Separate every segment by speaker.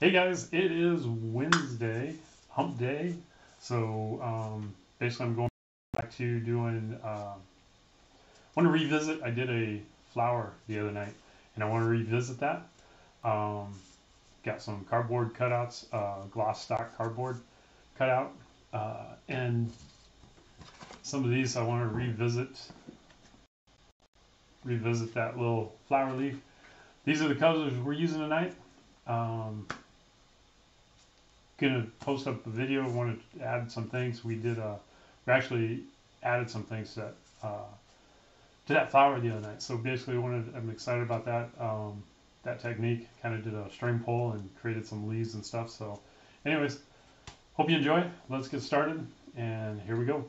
Speaker 1: Hey guys, it is Wednesday, hump day. So basically, I'm going back to doing. Want to revisit? I did a flower the other night, and I want to revisit that. Um, got some cardboard cutouts, gloss stock cardboard cutout, and some of these I want to revisit that little flower leaf. These are the colors we're using tonight. Um, Gonna post up a video. Wanted to add some things. We actually added some things to that flower the other night. So basically, I'm excited about that that technique. Kind of did a string pull and created some leaves and stuff. So, anyways, hope you enjoy. Let's get started, and here we go.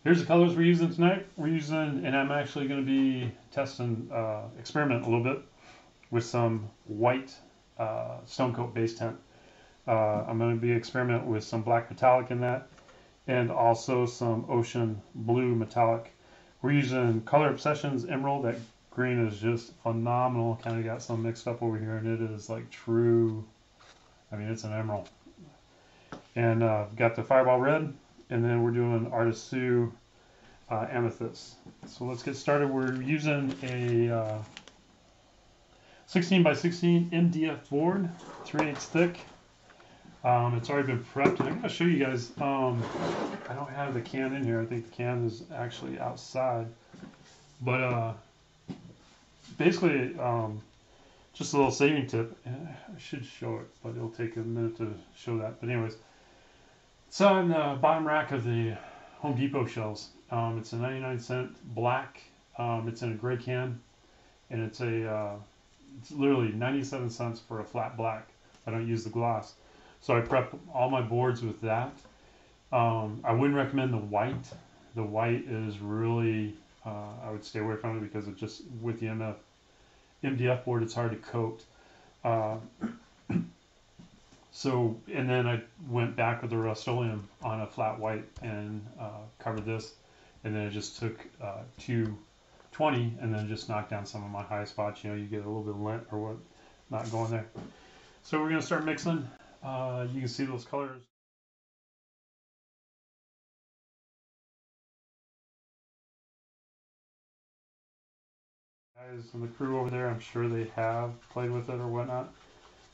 Speaker 1: Here's the colors we're using tonight. And I'm actually going to be testing, experiment a little bit with some white stone coat base tint. I'm going to be experimenting with some black metallic in that, and also some ocean blue metallic. We're using Color Obsessions Emerald. That green is just phenomenal. Kind of got some mixed up over here, and it is like true. I mean, it's an emerald. And got the Fireball Red, and then we're doing Artist Sue Amethyst. So let's get started. We're using a 16 by 16 MDF board, 3/8 thick. It's already been prepped, and I'm going to show you guys. I don't have the can in here. I think the can is actually outside. But basically, just a little saving tip. I should show it, but it'll take a minute to show that. But anyways, it's on the bottom rack of the Home Depot shelves. It's a 99-cent black. It's in a gray can, and it's literally 97 cents for a flat black. I don't use the gloss. So I prep all my boards with that. I wouldn't recommend the white. The white is really, I would stay away from it because it just, with the MDF board, it's hard to coat. And then I went back with the Rust-Oleum on a flat white and covered this. And then I just took 220 and then just knocked down some of my high spots. You know, you get a little bit of lint or what not going there. So we're going to start mixing. You can see those colors. Guys and the crew over there, I'm sure they have played with it or whatnot.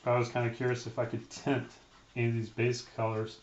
Speaker 1: But I was kind of curious if I could tint any of these base colors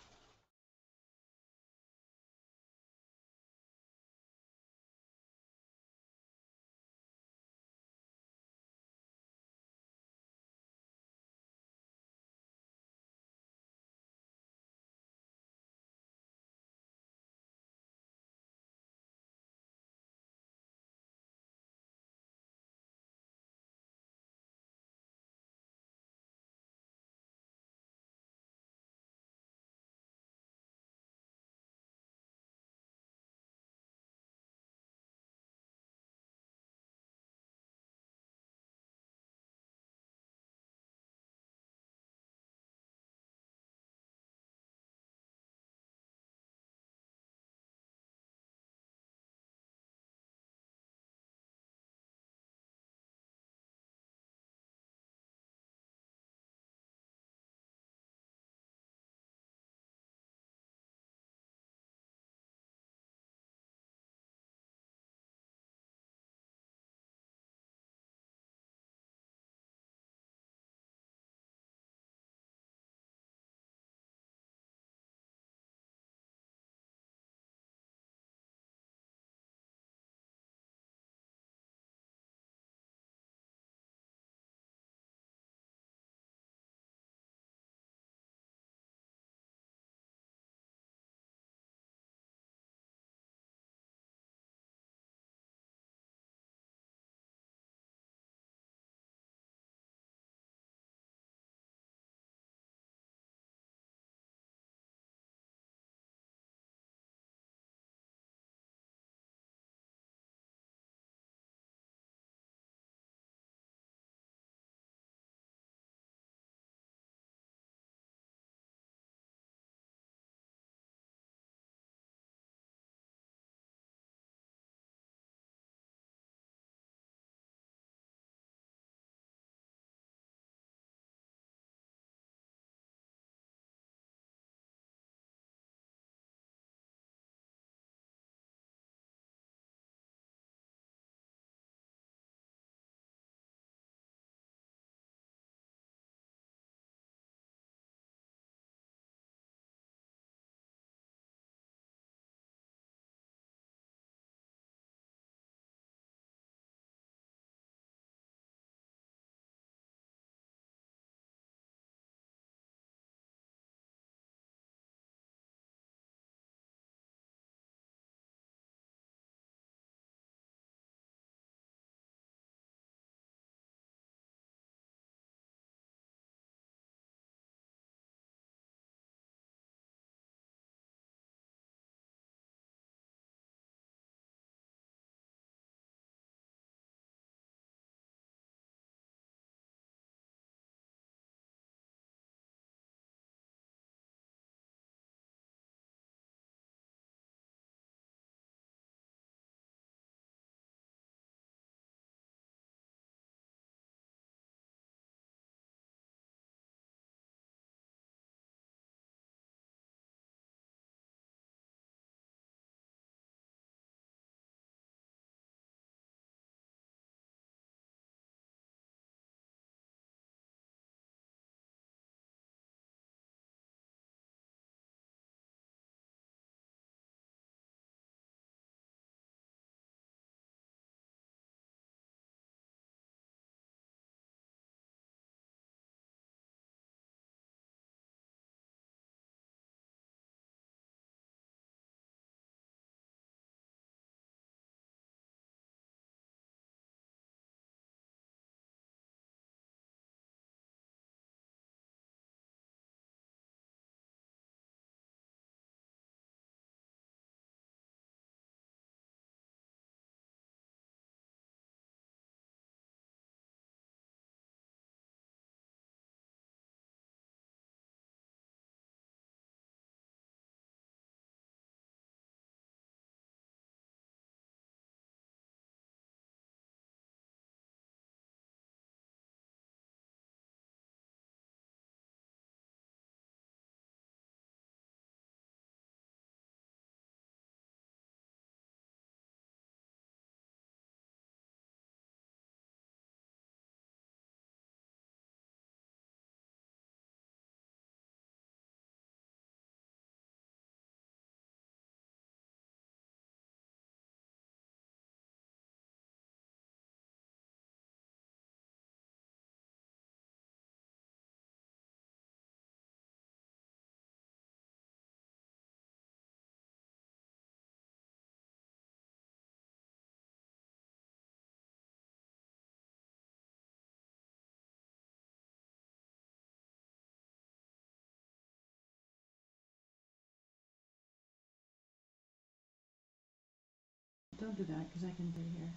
Speaker 2: don't do that because I can do here.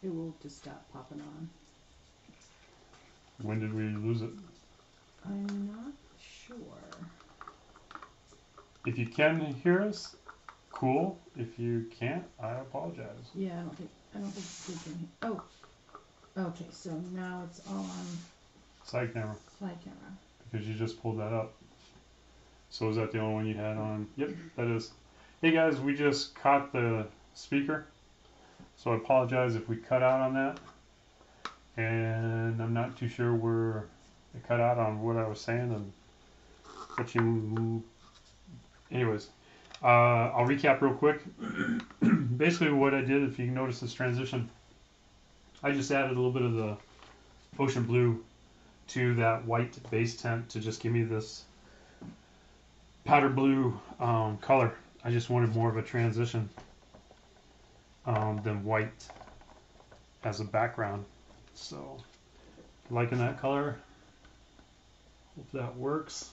Speaker 2: It will just stop popping on.
Speaker 1: When did we lose it?
Speaker 2: I'm not sure.
Speaker 1: If you can hear us, cool. If you can't, I apologize.
Speaker 2: Yeah, I don't think we can. Oh, okay. So now it's on
Speaker 1: Side camera.
Speaker 2: side camera.
Speaker 1: Because you just pulled that up. So is that the only one you had on? Yep, that is. Hey guys, we just caught the speaker. So I apologize if we cut out on that. And I'm not too sure where it cut out on what I was saying and what you... Anyways, I'll recap real quick. Basically what I did, if you notice this transition, I just added a little bit of the ocean blue to that white base tint to just give me this powder blue color. I just wanted more of a transition than white as a background. So, liking that color. Hope that works.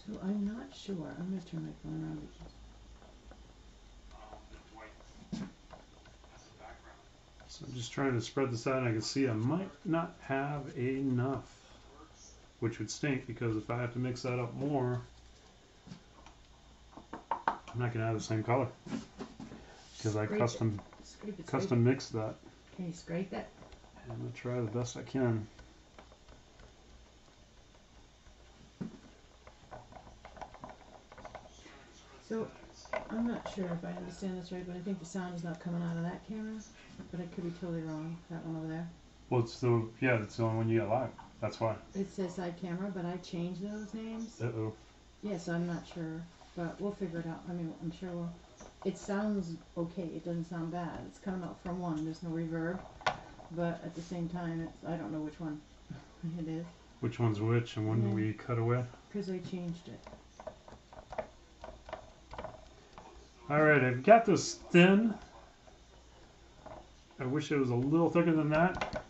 Speaker 2: So I'm not sure. I'm going to turn my phone around.
Speaker 1: So I'm just trying to spread this out, and I can see I might not have enough, which would stink because if I have to mix that up more, I'm not going to have the same color because I custom mixed that.
Speaker 2: Okay, scrape it.
Speaker 1: I'm going to try the best I can.
Speaker 2: So I'm not sure if I understand this right, but I think the sound is not coming out of that camera, but I could be totally wrong. That one over there.
Speaker 1: Well, it's the only one you got live. That's why.
Speaker 2: It says side camera, but I changed those names.
Speaker 1: Uh-oh.
Speaker 2: Yeah, so I'm not sure, but we'll figure it out. I mean, I'm sure we'll. It sounds okay. It doesn't sound bad. It's coming out from one. There's no reverb, but at the same time, it's, I don't know which one it is.
Speaker 1: Which one's which, and when do we cut away?
Speaker 2: Because I changed it.
Speaker 1: Alright, I've got this thin. I wish it was a little thicker than that.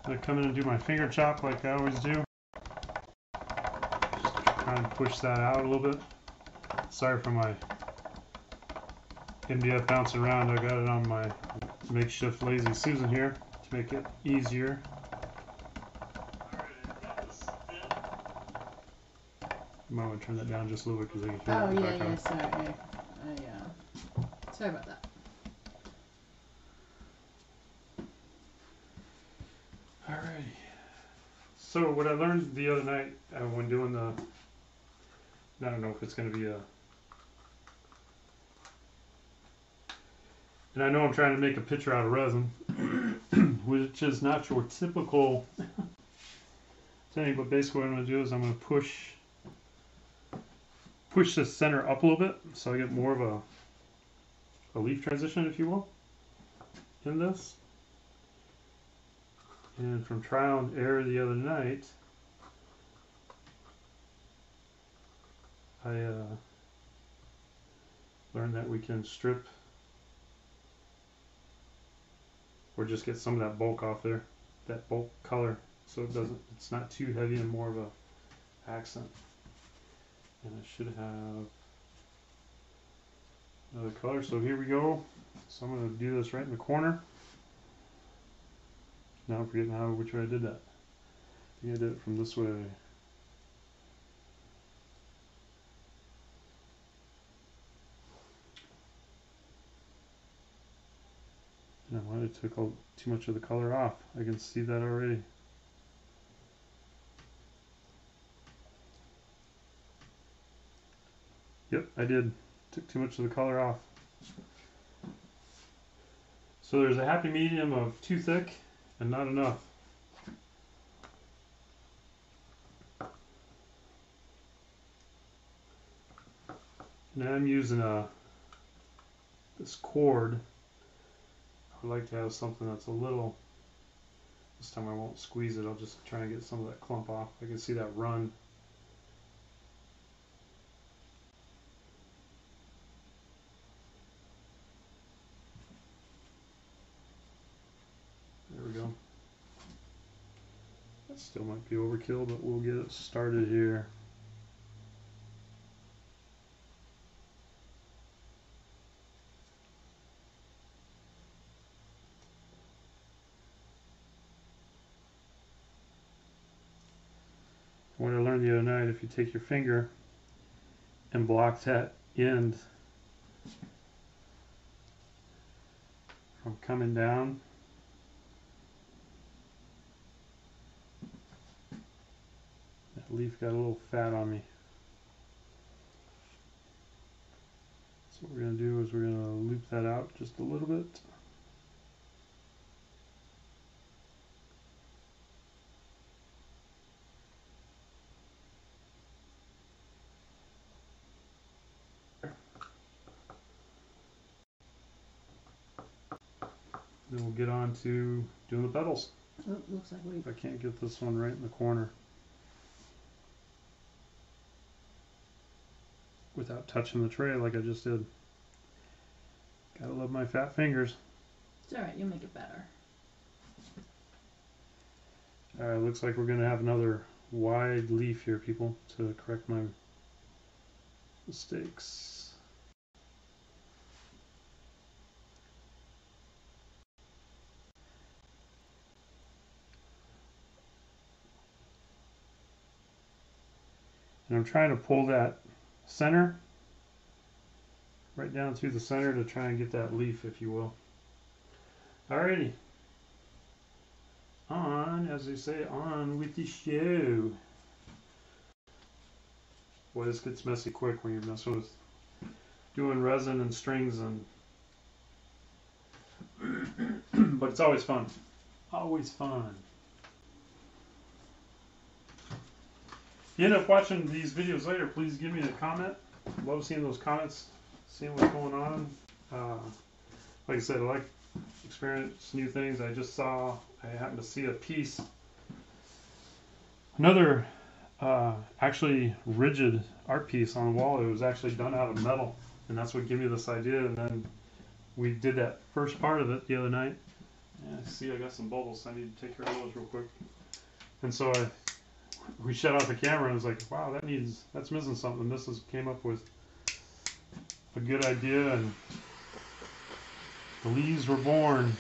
Speaker 1: I'm going to come in and do my finger chop like I always do. Just trying to push that out a little bit. Sorry for my MDF bouncing around. I got it on my makeshift Lazy Susan here to make it easier. You might want to turn that down just a little bit because I can hear it in the background.
Speaker 2: Sorry. Sorry about that.
Speaker 1: Alrighty. So what I learned the other night when doing the, I don't know if it's going to be a, and I know I'm trying to make a picture out of resin, which is not your typical thing, but basically what I'm going to do is I'm going to push the center up a little bit so I get more of a leaf transition, if you will, in this. And from trial and error the other night, I learned that we can strip or just get some of that bulk off there, that bulk color, so it's not too heavy and more of a accent. And I should have another color, so here we go. So I'm going to do this right in the corner. Now I'm forgetting which way I did that. I think I did it from this way. And I might have took too much of the color off. I can see that already. Yep, I did. Took too much of the color off. So there's a happy medium of too thick and not enough. And I'm using this cord. I would like to have something that's a little, this time I won't squeeze it, I'll just try and get some of that clump off. I can see that run. There we go. Still might be overkill, but we'll get it started here. What I learned the other night, if you take your finger and block that end from coming down, that leaf got a little fat on me. So what we're going to do is we're going to loop that out just a little bit. Then we'll get on to doing the petals.
Speaker 2: Oh, looks like we.
Speaker 1: I can't get this one right in the corner without touching the tray like I just did. Gotta love my fat fingers.
Speaker 2: It's alright, you'll make it better.
Speaker 1: Alright, looks like we're gonna have another wide leaf here, people, to correct my mistakes. And I'm trying to pull that center right down through the center to try and get that leaf, if you will. Alrighty. On, as they say, on with the show. Boy, this gets messy quick when you're messing with doing resin and strings, and but it's always fun. Always fun. If you end up watching these videos later, please give me a comment. Love seeing those comments, seeing what's going on. Like I said, I like experience new things. I just saw, I happened to see a piece, another actually rigid art piece on the wall. It was actually done out of metal, and that's what gave me this idea. And then we did that first part of it the other night. Yeah, see, I got some bubbles. I need to take care of those real quick. And so we shut off the camera and it was like, wow, that's missing something. This came up with a good idea, and the leaves were born.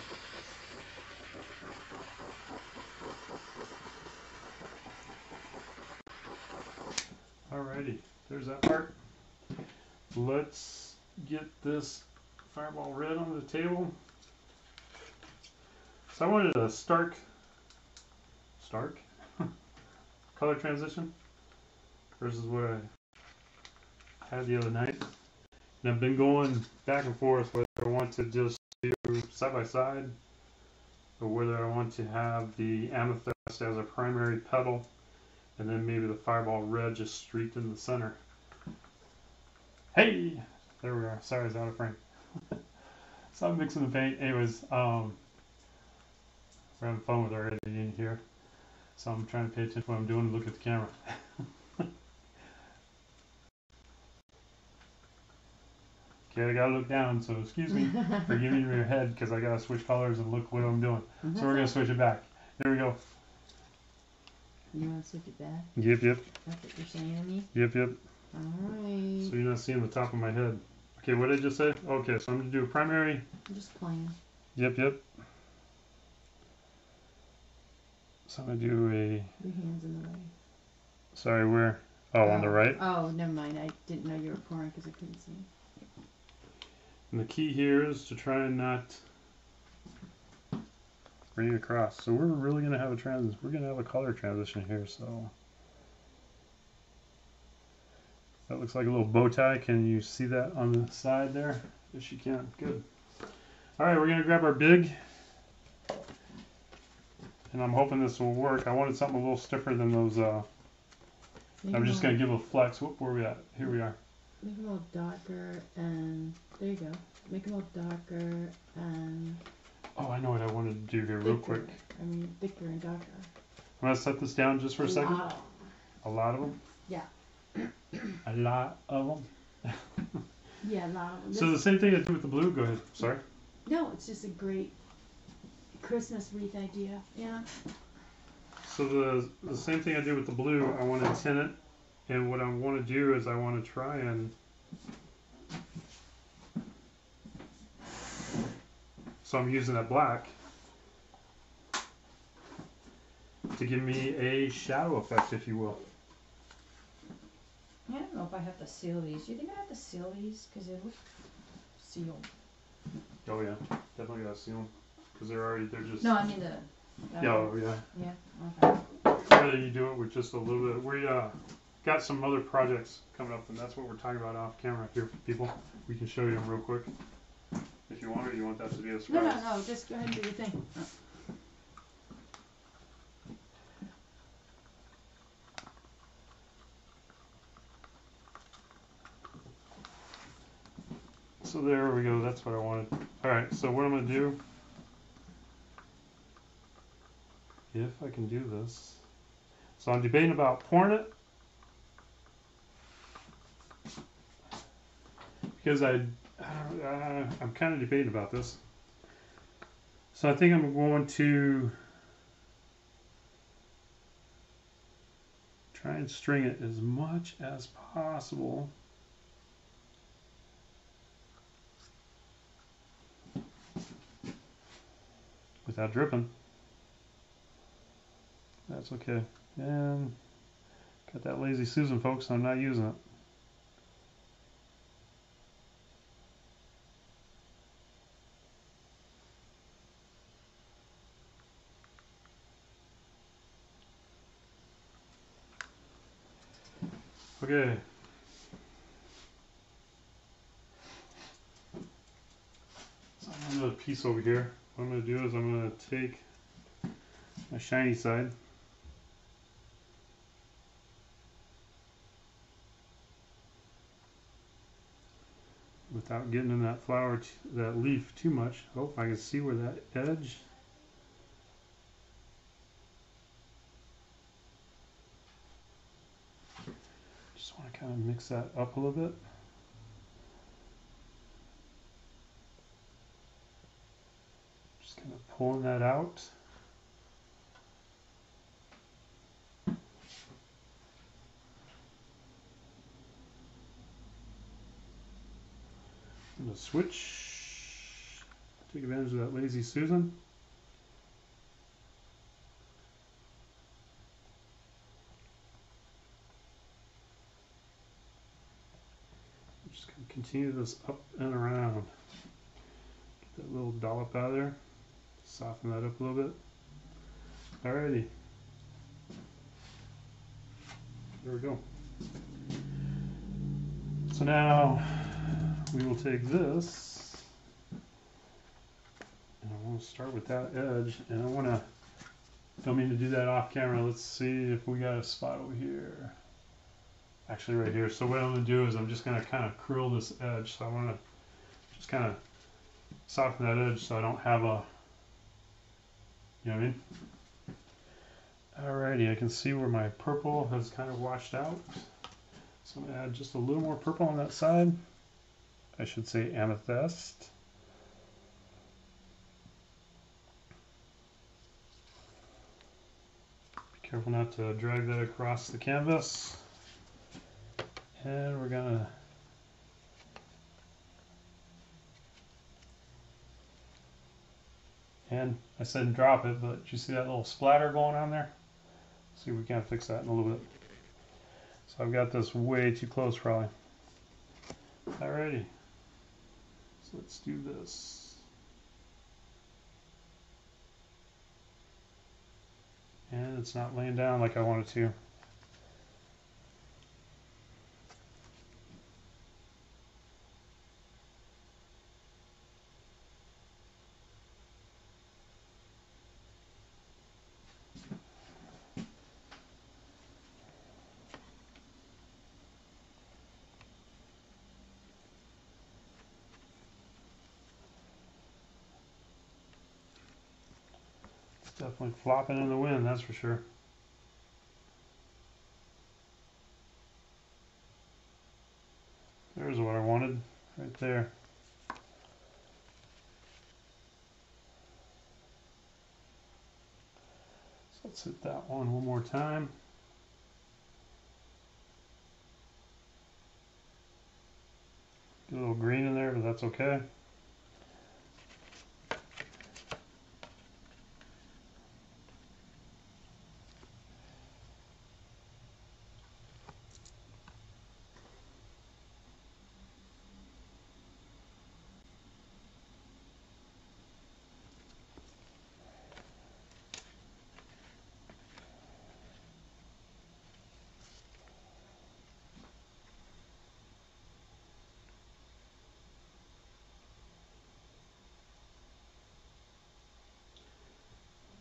Speaker 1: Alrighty, there's that part. Let's get this Fireball Red on the table. So I wanted a stark color transition versus what I had the other night. And I've been going back and forth whether I want to just do side by side or whether I want to have the amethyst as a primary petal and then maybe the Fireball Red just streaked in the center. Hey! There we are. Sorry, it's out of frame. So I'm mixing the paint. Anyways, we're having fun with our editing here. So I'm trying to pay attention to what I'm doing and look at the camera. Okay, I gotta look down, so excuse me for giving you your head because I gotta switch colors and look what I'm doing. So we're gonna switch it back. There we go.
Speaker 2: You want to switch it back?
Speaker 1: Yep.
Speaker 2: That's what you're saying to me?
Speaker 1: Yep.
Speaker 2: Alright.
Speaker 1: So you're not seeing the top of my head. Okay, what did I just say? Okay, so I'm gonna do a primary.
Speaker 2: I'm just playing.
Speaker 1: Yep. So I'm gonna do a.
Speaker 2: Your hand's in the way.
Speaker 1: Sorry, where? Oh, on the right.
Speaker 2: Oh, never mind. I didn't know you were pouring because I couldn't see.
Speaker 1: And the key here is to try and not bring it across. So we're really gonna have we're gonna have a color transition here. So that looks like a little bow tie. Can you see that on the side there? Yes, you can. Good. All right, we're gonna grab our big, and I'm hoping this will work. I wanted something a little stiffer than those. I'm just gonna give a flex. Where are we at? Here we are.
Speaker 2: Make them all darker and there you go. Make them all darker and.
Speaker 1: Oh, I know what I wanted to do here, real quick.
Speaker 2: I mean, thicker and darker.
Speaker 1: I'm gonna set this down just for a second.
Speaker 2: Wow.
Speaker 1: A lot of them.
Speaker 2: Yeah.
Speaker 1: A lot of them.
Speaker 2: Yeah, a lot of them.
Speaker 1: So the same thing I do with the blue. Go ahead. Sorry.
Speaker 2: No, it's just a great Christmas wreath idea. Yeah.
Speaker 1: So the same thing I did with the blue, I want to tint it, and what I want to do is I want to try and, so I'm using that black to give me a shadow effect, if you will.
Speaker 2: Yeah, I don't know if I have to seal these. Do you think I have to seal these? Because they look sealed.
Speaker 1: Oh yeah, definitely gotta seal them, because they're just.
Speaker 2: No, I mean the.
Speaker 1: Yeah, oh yeah.
Speaker 2: Yeah, okay.
Speaker 1: Whether you do it with just a little bit, we got some other projects coming up, and that's what we're talking about off camera here, people. We can show you them real quick if you want, or you want that to be a surprise.
Speaker 2: No, just go ahead and do your thing.
Speaker 1: So there we go. That's what I wanted. All right. So what I'm gonna do, if I can do this, so I'm debating about pouring it because I'm kind of debating about this. So I think I'm going to try and string it as much as possible. Without dripping. That's okay. And got that lazy Susan, folks. I'm not using it. Okay. So I'm gonna do a piece over here. What I'm gonna do is I'm gonna take my shiny side. Without getting in that flower, that leaf too much. Oh, I can see where that edge. Just want to kind of mix that up a little bit. Just kind of pulling that out. I'm going to switch. Take advantage of that lazy Susan. Just going to continue this up and around. Get that little dollop out of there. Soften that up a little bit. Alrighty. There we go. So now we will take this, and I want to start with that edge, and I want to, don't mean to do that off camera. Let's see if we got a spot over here. Actually right here. So what I'm going to do is I'm just going to kind of curl this edge. So I want to just kind of soften that edge so I don't have a, you know what I mean? Alrighty, I can see where my purple has kind of washed out. So I'm going to add just a little more purple on that side. I should say amethyst. Be careful not to drag that across the canvas. And we're going to and I said drop it, but you see that little splatter going on there? See if we can't fix that in a little bit. So I've got this way too close probably. Alrighty. So let's do this. And it's not laying down like I want it to. Definitely flopping in the wind, that's for sure. There's what I wanted, right there. Let's hit that one more time. Get a little green in there, but that's okay.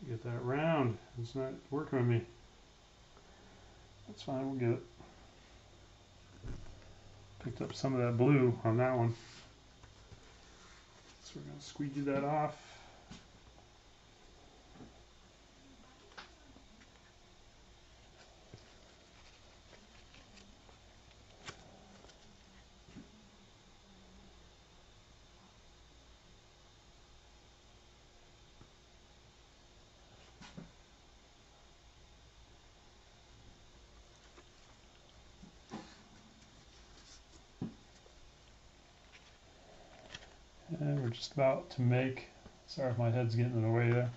Speaker 1: Get that round. It's not working with me. That's fine, we'll get it. Picked up some of that blue on that one. So we're going to squeegee that off. And we're just about to make, sorry if my head's getting in the way there.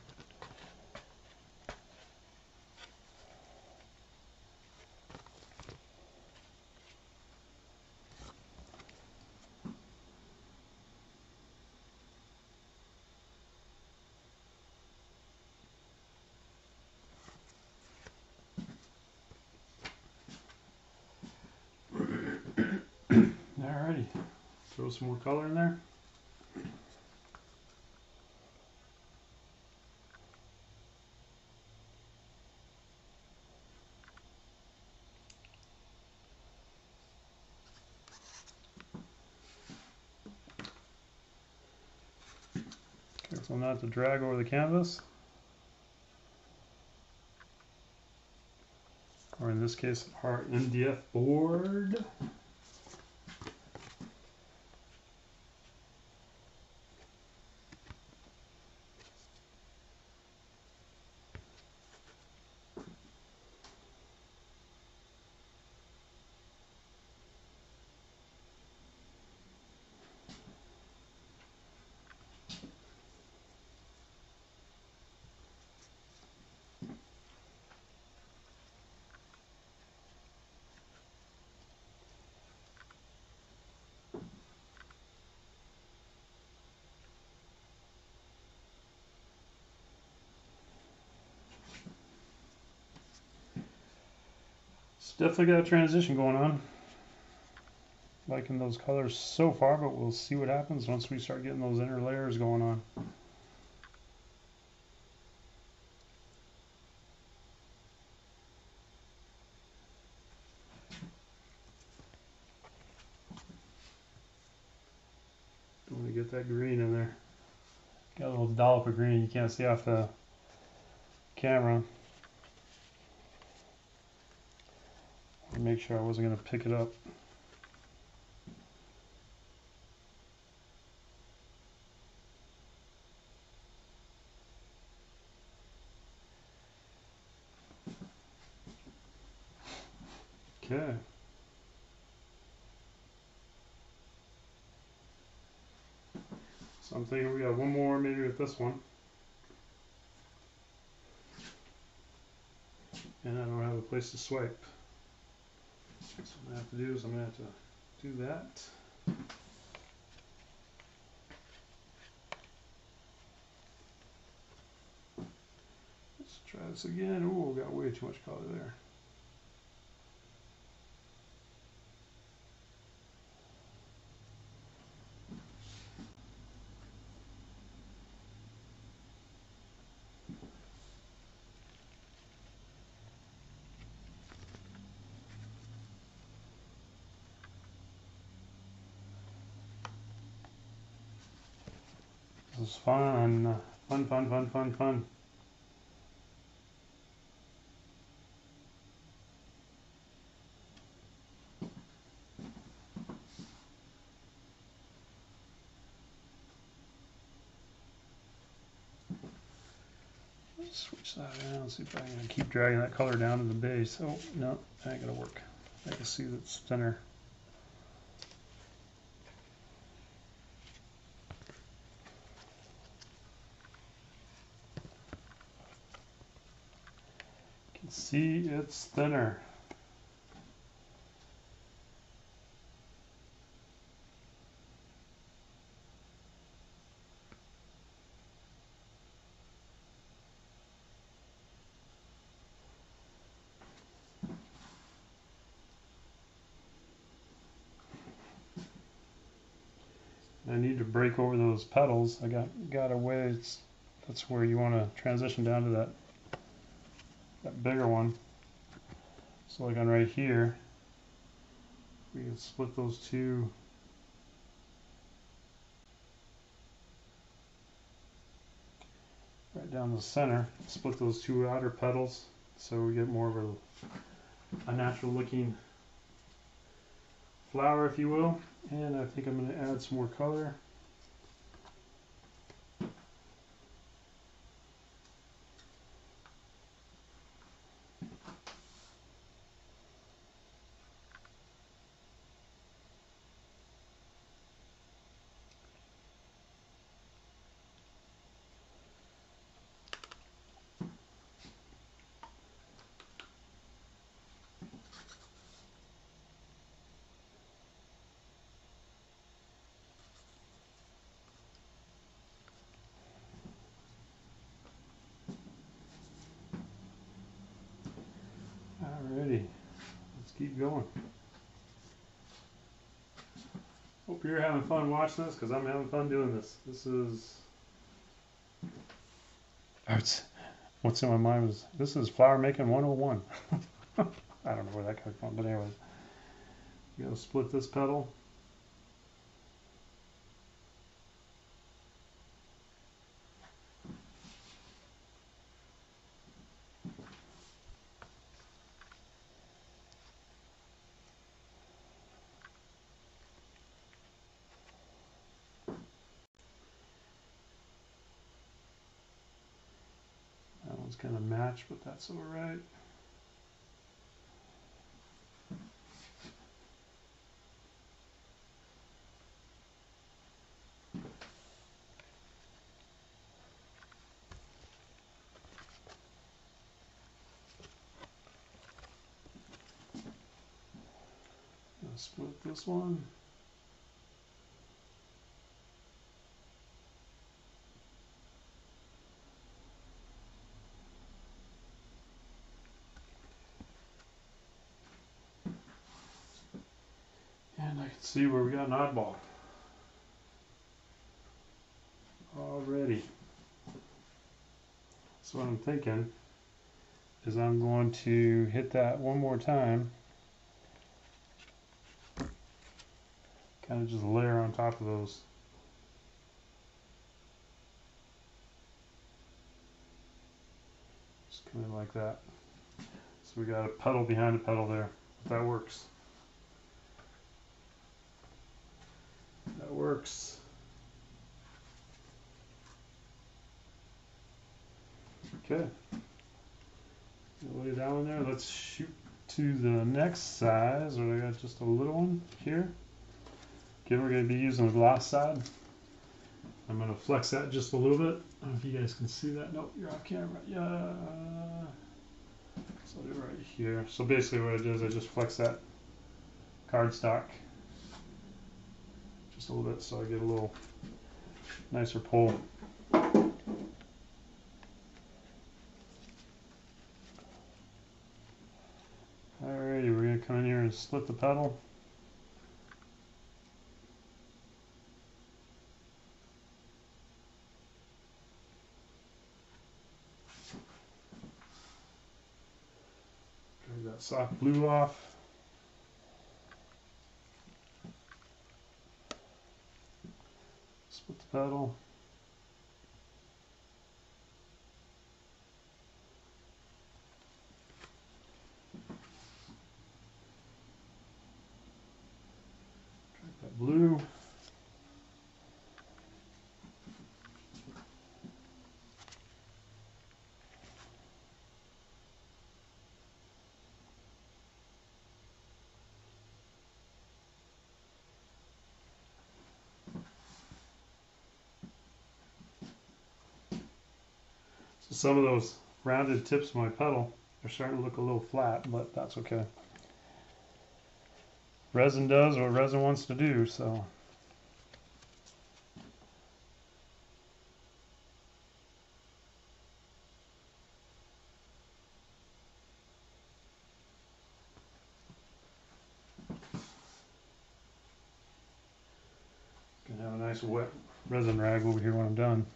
Speaker 1: Alrighty, throw some more color in there. Careful not to drag over the canvas. Or in this case, our MDF board. It's definitely got a transition going on. Liking those colors so far, but we'll see what happens once we start getting those inner layers going on. Don't want to get that green in there. Got a little dollop of green you can't see off the camera. Make sure I wasn't going to pick it up. Okay. So I'm thinking we got one more maybe with this one. And I don't have a place to swipe. So what I'm going to have to do is I'm going to have to do that. Let's try this again. Oh, got way too much color there. This is fun. Fun, fun, fun, fun, fun. Switch that around, see if I can keep dragging that color down to the base. Oh, no, that ain't gonna work. I can see that's thinner. You can see it's thinner. I need to break over those petals. I got a way. That's where you want to transition down to that bigger one. So like on right here, we can split those two. Right down the center. Split those two outer petals so we get more of a natural looking flower, if you will. And I think I'm going to add some more color. Alrighty, let's keep going. Hope you're having fun watching this, because I'm having fun doing this. This is... What's in my mind was, this is flower making 101. I don't know where that came from, but anyways. You gotta split this petal. That one's kind of matched, but that's alright. Split this one. And I can see where we got an oddball. Already. So what I'm thinking is I'm going to hit that one more time. Kind of just layer on top of those. Just come in like that. So we got a petal behind a petal there. That works. That works. Okay. Lay that one there. Let's shoot to the next size. Or I got just a little one here. Okay, we're going to be using the gloss side. I'm going to flex that just a little bit. I don't know if you guys can see that. Nope, you're off camera. Yeah. So I'll do it right here. So basically what I do is I just flex that cardstock just a little bit so I get a little nicer pull. Alrighty, we're going to come in here and split the petal. Drag that soft blue off. Split the petal. Drag that blue. Some of those rounded tips of my pedal are starting to look a little flat, but that's okay. Resin does what resin wants to do, so. Gonna have a nice wet resin rag over here when I'm done.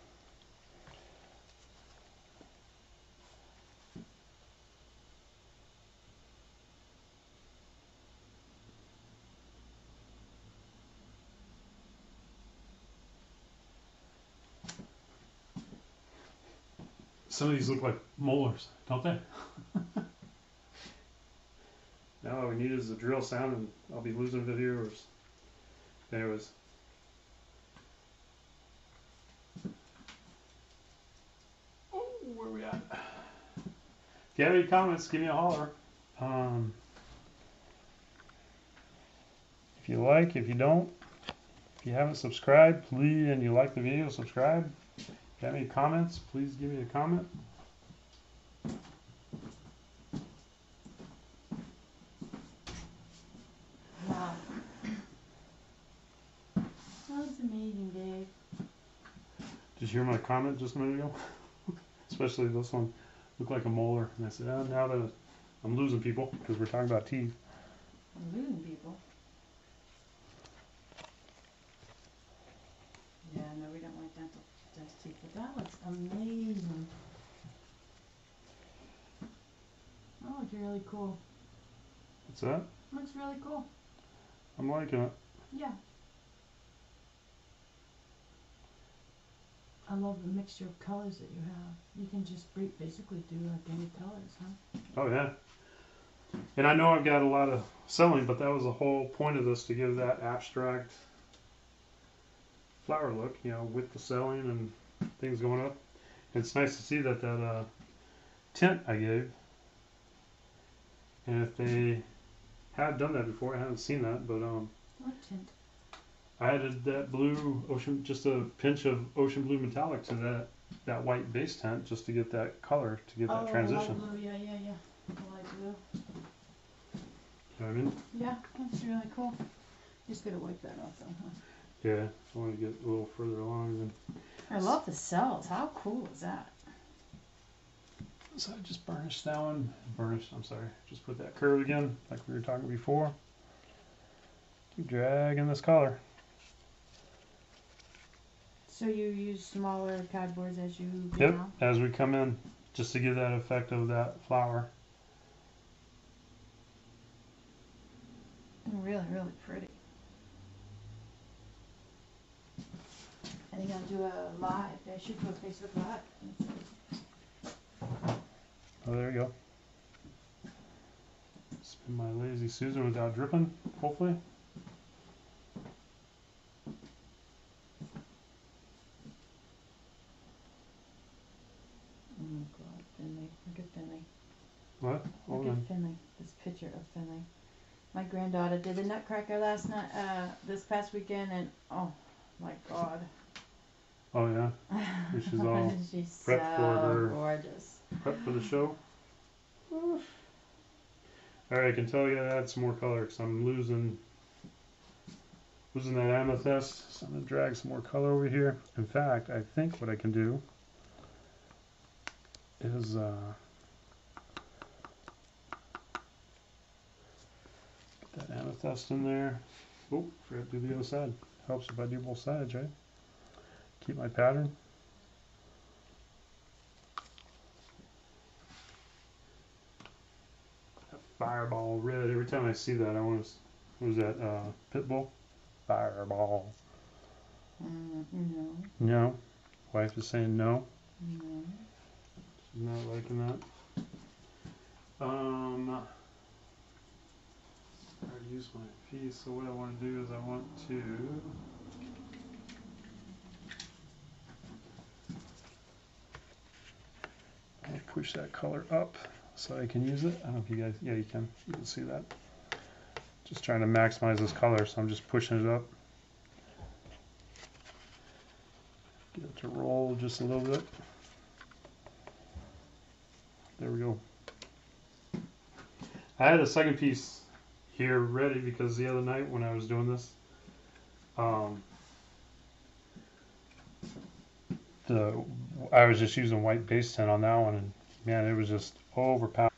Speaker 1: Some of these look like molars, don't they? Now all we need is the drill sound and I'll be losing the viewers. Anyways. Oh, where are we at? If you have any comments, give me a holler. If you like, if you don't, if you haven't subscribed, please, and you like the video, subscribe. If you have any comments, please give me a comment.
Speaker 2: Wow. That was amazing, Dave.
Speaker 1: Did you hear my comment just a minute ago? Especially this one looked like a molar. And I said, oh, now that I'm losing people, because we're talking about teeth.
Speaker 2: I'm losing people. Yeah, no, we don't like dental teeth, but that looks amazing. That looks really cool.
Speaker 1: What's that?
Speaker 2: Looks really cool.
Speaker 1: I'm liking it.
Speaker 2: Yeah. I love the mixture of colors that you have. You can just basically do like any colors, huh?
Speaker 1: Oh, yeah. And I know I've got a lot of selling, but that was the whole point of this, to give that abstract flower look, you know, with the selling and things going up. And it's nice to see that tint I gave. And if they had done that before, I haven't seen that, but
Speaker 2: What tint?
Speaker 1: I added that blue ocean, just a pinch of ocean blue metallic to that white base tint, just to get that color, to get that transition.
Speaker 2: Light blue, yeah. Light blue.
Speaker 1: You know what I mean?
Speaker 2: Yeah, that's really cool. Just gotta wipe that off though, huh?
Speaker 1: Yeah, I want to get a little further along. Than
Speaker 2: I love the cells. How cool is that?
Speaker 1: so I just burnished that one. I'm sorry. Just put that curve again, like we were talking before. Keep dragging this color.
Speaker 2: So you use smaller cardboards as you go
Speaker 1: Yep,
Speaker 2: down?
Speaker 1: as we come in, just to give that effect of that flower.
Speaker 2: Really, really pretty. And you're gonna do a live. They should do a Facebook Live.
Speaker 1: Oh, there you go. Spin my lazy Susan without dripping, hopefully.
Speaker 2: Oh God, Finley. Look at Finley.
Speaker 1: What? Hold
Speaker 2: Look
Speaker 1: on.
Speaker 2: at Finley. This picture of Finley. My granddaughter did the Nutcracker last night, this past weekend, and oh my God.
Speaker 1: Oh yeah. She's all
Speaker 2: She's
Speaker 1: prepped
Speaker 2: so
Speaker 1: for her-
Speaker 2: gorgeous.
Speaker 1: Prep for the show. Alright, I can tell you to add some more color because I'm losing that amethyst. So I'm going to drag some more color over here. In fact, I think what I can do is get that amethyst in there. Oh, forgot to do the other side. Helps if I do both sides, right? Keep my pattern. Fireball red. Every time I see that, I want to. What was that? Pitbull? Fireball.
Speaker 2: No.
Speaker 1: No. Wife is saying no.
Speaker 2: No.
Speaker 1: She's not liking that. I already used my piece, so what I want to do is I want to. I'll push that color up so I can use it. I don't know if you guys, yeah, you can see that. Just trying to maximize this color, so I'm just pushing it up. Get it to roll just a little bit. There we go. I had a second piece here ready because the other night when I was doing this, I was just using white base tint on that one, and man, it was just overpowered.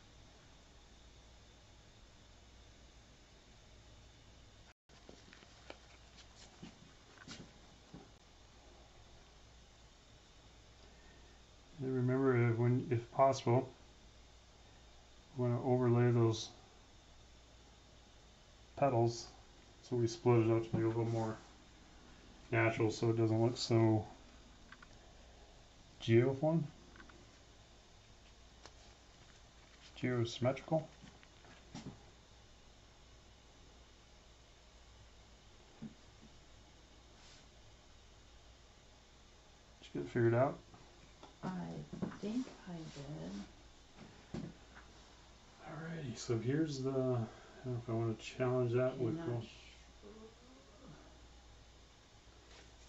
Speaker 1: And remember, if possible, I want to overlay those petals, so we split it up to make it a little more natural, so it doesn't look so geosymmetrical. Did you get it figured out?
Speaker 2: I think I did.
Speaker 1: Alrighty, so here's the, I don't know if I want to challenge that with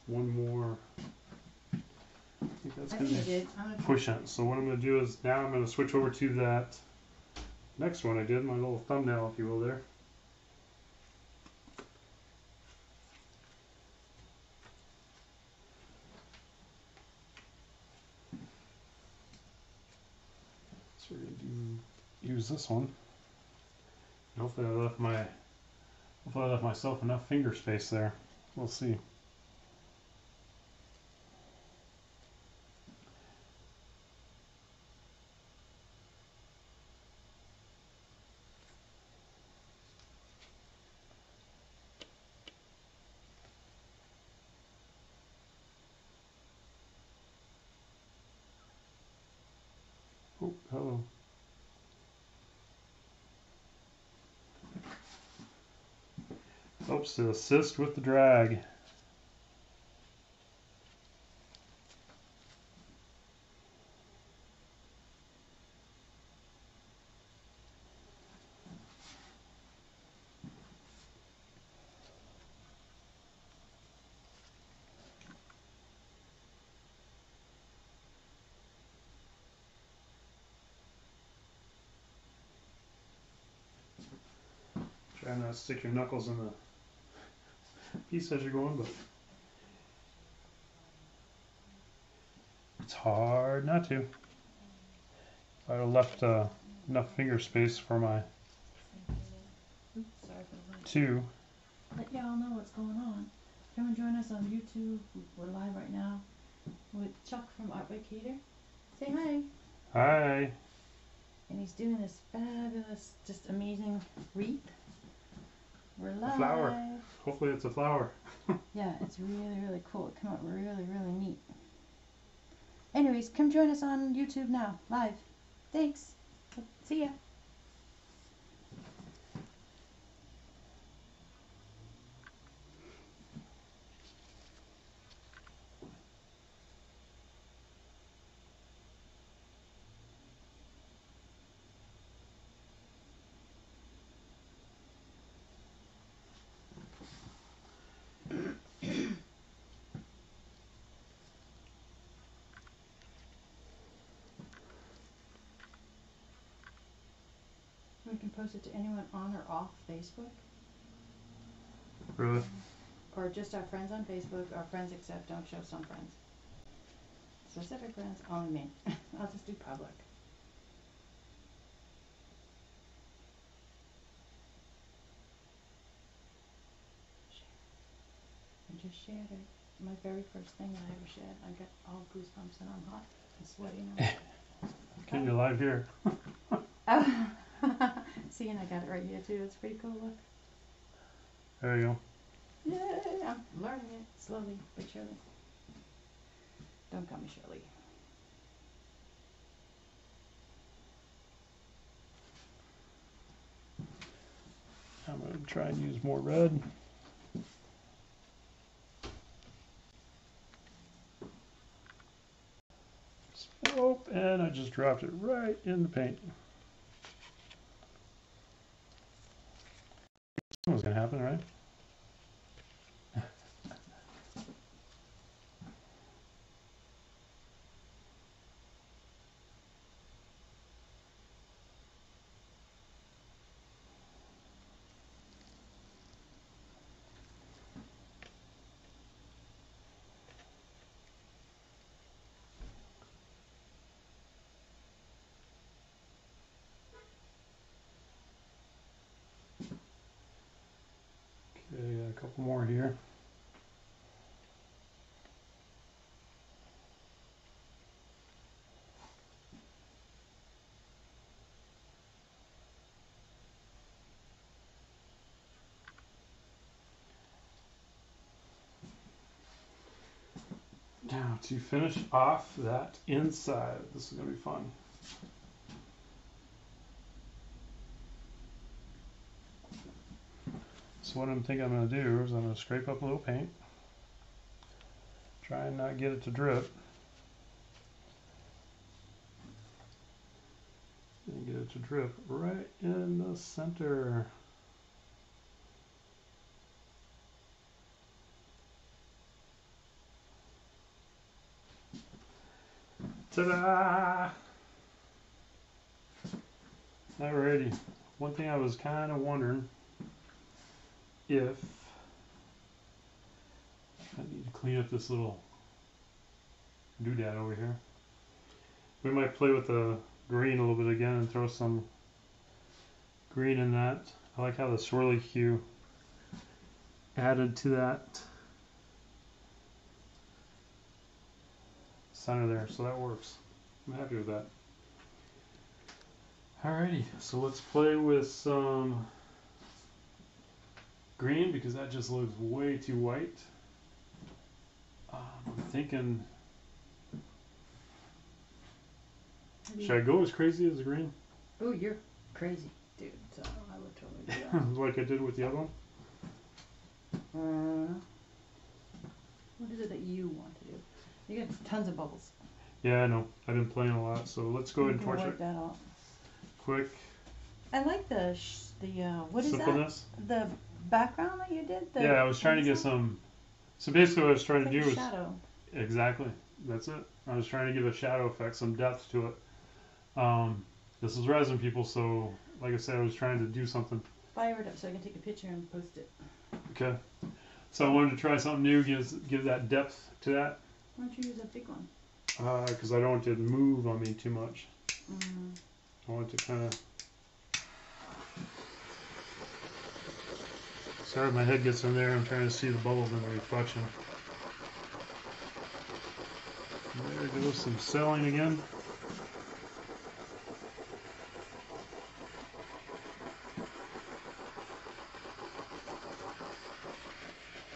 Speaker 1: one more. I think that's
Speaker 2: I
Speaker 1: going
Speaker 2: think I
Speaker 1: to
Speaker 2: did.
Speaker 1: push it. So what I'm going to do is now I'm going to switch over to that next one I did, my little thumbnail, if you will, there. So we're going to use this one. And hopefully I left myself enough finger space there. We'll see. Oh, hello. Helps to assist with the drag. Try not to stick your knuckles in the piece as you're going, but it's hard not to. If I'd have left enough finger space for my two.
Speaker 2: Let y'all know what's going on. Come and join us on YouTube. We're live right now with Chuck from Art by Cater. Say hi.
Speaker 1: Hi.
Speaker 2: And he's doing this fabulous, just amazing wreath. We're live.
Speaker 1: A flower. Hopefully it's a flower.
Speaker 2: Yeah, it's really, really cool. It came out really, really neat. Anyways, come join us on YouTube now, live. Thanks. See ya. We can post it to anyone on or off Facebook.
Speaker 1: Really?
Speaker 2: Or just our friends on Facebook. Our friends accept, don't show some friends. Specific friends, only me. I'll just do public. I just shared it. My very first thing that I ever shared. I got all goosebumps and I'm hot and sweaty now.
Speaker 1: Can you live here?
Speaker 2: Oh. See, and I got it right here too. It's pretty cool. Look.
Speaker 1: There you go.
Speaker 2: Yay! I'm learning it slowly but surely. Don't call me Shirley.
Speaker 1: I'm going to try and use more red. Oh, and I just dropped it right in the paint. Something's going to happen, right? couple more here. Now to finish off that inside, this is going to be fun. So what I'm thinking I'm going to do is I'm going to scrape up a little paint. Try and not get it to drip. And get it to drip right in the center. Ta-da! Alrighty. One thing I was kind of wondering if I need to clean up this little doodad over here. We might play with the green a little bit again and throw some green in that. I like how the swirly hue added to that center there, so that works. I'm happy with that. Alrighty, so let's play with some green because that just looks way too white. I'm thinking, should I go as crazy as the green?
Speaker 2: Oh, you're crazy, dude. So I would totally do that.
Speaker 1: Like I did with the other one?
Speaker 2: What is it that you want to do? You got tons of bubbles.
Speaker 1: Yeah, I know. I've been playing a lot, so let's go ahead and torch
Speaker 2: wipe
Speaker 1: it.
Speaker 2: that off.
Speaker 1: Quick.
Speaker 2: I like the what is
Speaker 1: Simpleness.
Speaker 2: that? The background that you did?
Speaker 1: Yeah, I was trying to get some. So basically, what I was trying to do was
Speaker 2: shadow.
Speaker 1: Exactly. That's it. I was trying to give a shadow effect, some depth to it. This is resin, people, so like I said, I was trying to do something.
Speaker 2: Fire it up so I can take a picture and post it.
Speaker 1: Okay. So I wanted to try something new, give that depth to that.
Speaker 2: Why don't you use a big one?
Speaker 1: Because I don't want it to move on me too much.
Speaker 2: Mm.
Speaker 1: I want it to kind of. Sorry, my head gets in there. I'm trying to see the bubbles in the reflection. There goes some selling again.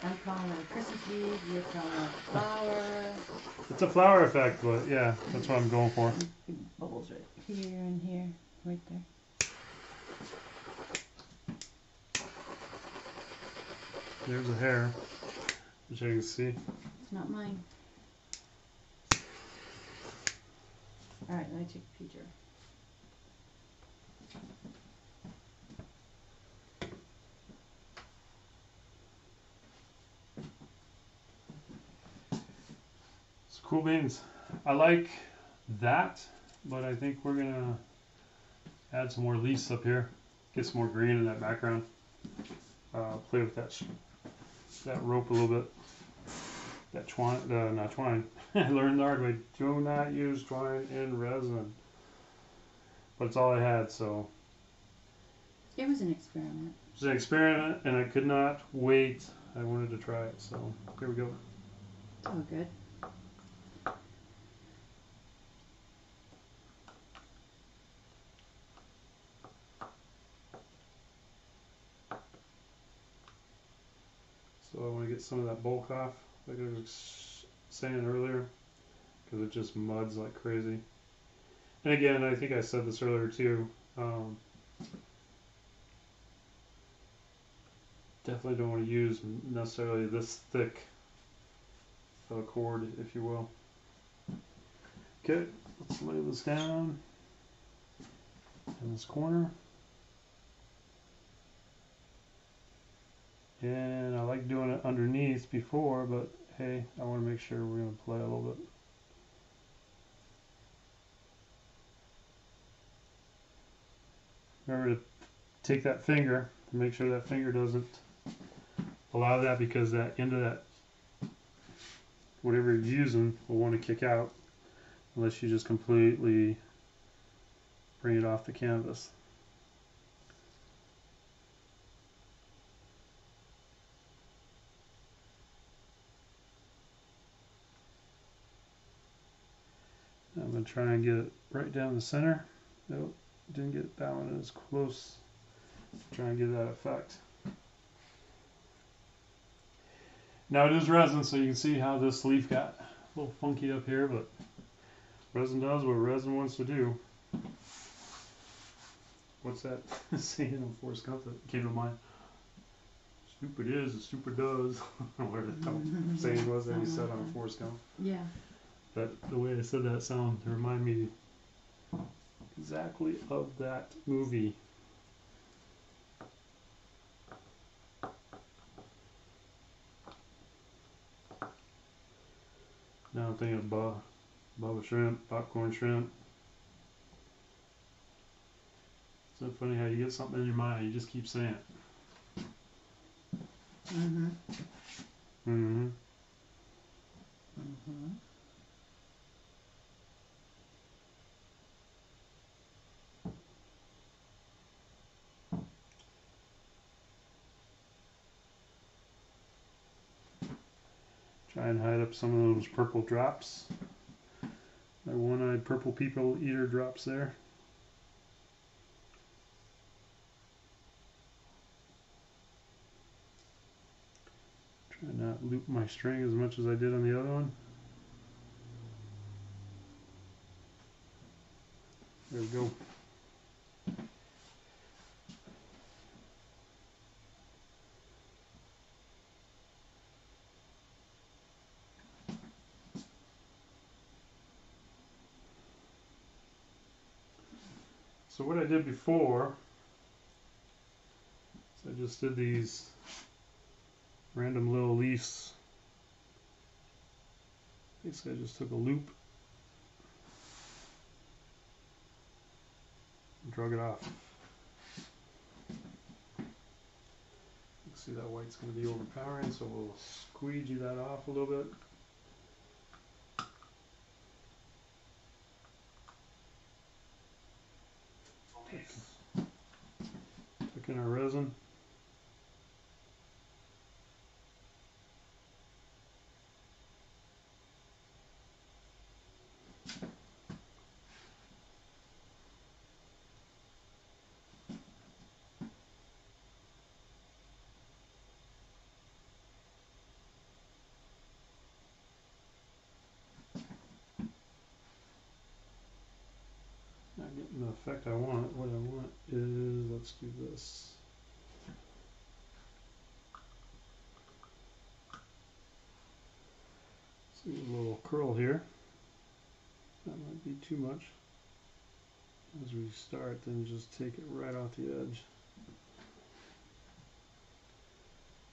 Speaker 2: I'm calling it a Christmas bead, you're calling it a flower.
Speaker 1: It's a flower effect, but yeah, that's what I'm going for.
Speaker 2: Big bubbles right here and here, right there.
Speaker 1: There's a hair, which I can see.
Speaker 2: It's not mine. Alright, let me take a picture.
Speaker 1: It's cool beans. I like that, but I think we're gonna add some more leaves up here. Get some more green in that background. Play with that rope a little bit. That twine, not twine. I learned the hard way. Do not use twine in resin. But it's all I had, so.
Speaker 2: It was an experiment.
Speaker 1: It was an experiment, and I could not wait. I wanted to try it, so here we go.
Speaker 2: Oh, good.
Speaker 1: So I want to get some of that bulk off, like I was saying earlier, because it just muds like crazy. And again, I think I said this earlier too. Definitely don't want to use necessarily this thick of a cord, if you will. Okay, let's lay this down in this corner. And I like doing it underneath before, but hey, I want to make sure we're going to play a little bit. Remember to take that finger and make sure that finger doesn't allow that, because that end of that, whatever you're using, will want to kick out unless you just completely bring it off the canvas. going to try and get it right down the center. Nope, didn't get that one as close. Try and get that effect. Now it is resin, so you can see how this leaf got a little funky up here, but resin does what resin wants to do. What's that saying on Forrest Gump that came to mind? Stupid is, as stupid does. Whatever the saying was that he said on Forrest Gump.
Speaker 2: Yeah.
Speaker 1: But the way I said that sound reminded me exactly of that movie. Now I'm thinking of Bubba Shrimp, Popcorn Shrimp. It's so funny how you get something in your mind and you just keep saying it.
Speaker 2: Mm-hmm.
Speaker 1: Mm-hmm.
Speaker 2: Mm-hmm.
Speaker 1: Try and hide up some of those purple drops. My one-eyed purple people eater drops there. Try not loop my string as much as I did on the other one. There we go. So what I did before is I just did these random little leaves. Basically I just took a loop and drug it off. You can see that white's going to be overpowering, so we'll squeegee that off a little bit. Tuck in our resin. Not getting the effect I want. What I want is, let's do this. See a little curl here. That might be too much. As we start, then just take it right off the edge.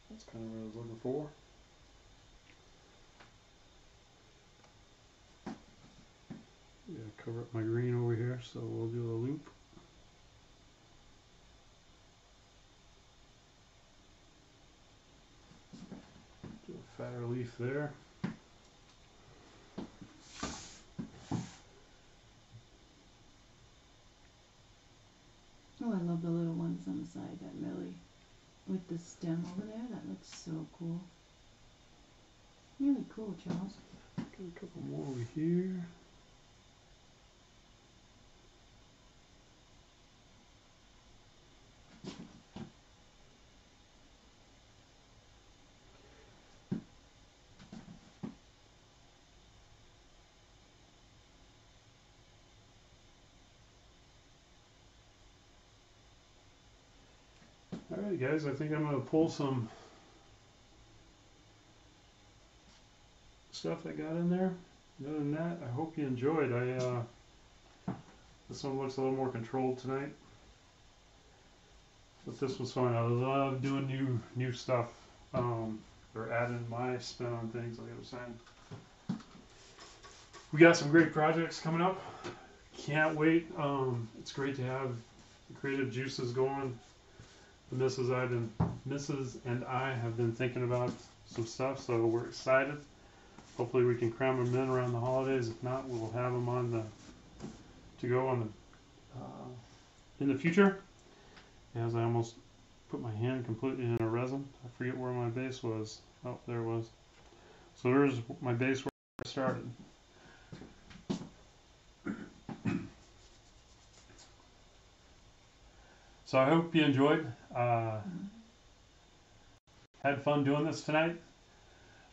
Speaker 1: That's kind of what I was looking for. Yeah, cover up my green over here, so we'll do a loop. Do a fatter leaf there.
Speaker 2: Oh, I love the little ones on the side, that Millie with the stem over there. That looks so cool. Really cool, Charles.
Speaker 1: Get a couple more over here. Alright guys, I think I'm going to pull some stuff I got in there. Other than that, I hope you enjoyed. This one looks a little more controlled tonight. But this was fun. I love doing new stuff. Or adding my spin on things, like I was saying. We got some great projects coming up. Can't wait. It's great to have the creative juices going. The Mrs. and I have been thinking about some stuff, so we're excited. Hopefully we can cram them in around the holidays. If not, we'll have them on to go on in the future. As I almost put my hand completely in a resin. I forget where my base was. Oh, there it was. So there's my base where I started. So I hope you enjoyed. Had fun doing this tonight.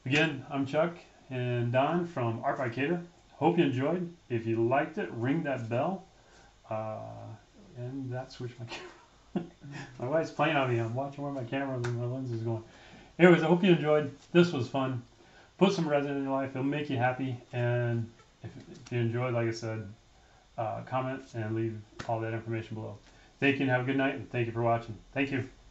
Speaker 1: Again, I'm Chuck and Don from Art by Cater. Hope you enjoyed. If you liked it, ring that bell. And that switched my camera. My wife's playing on me. I'm watching where my camera and my lens is going. Anyways, I hope you enjoyed. This was fun. Put some resin in your life. It'll make you happy. And if you enjoyed, like I said, comment and leave all that information below. Thank you and have a good night. And thank you for watching. Thank you.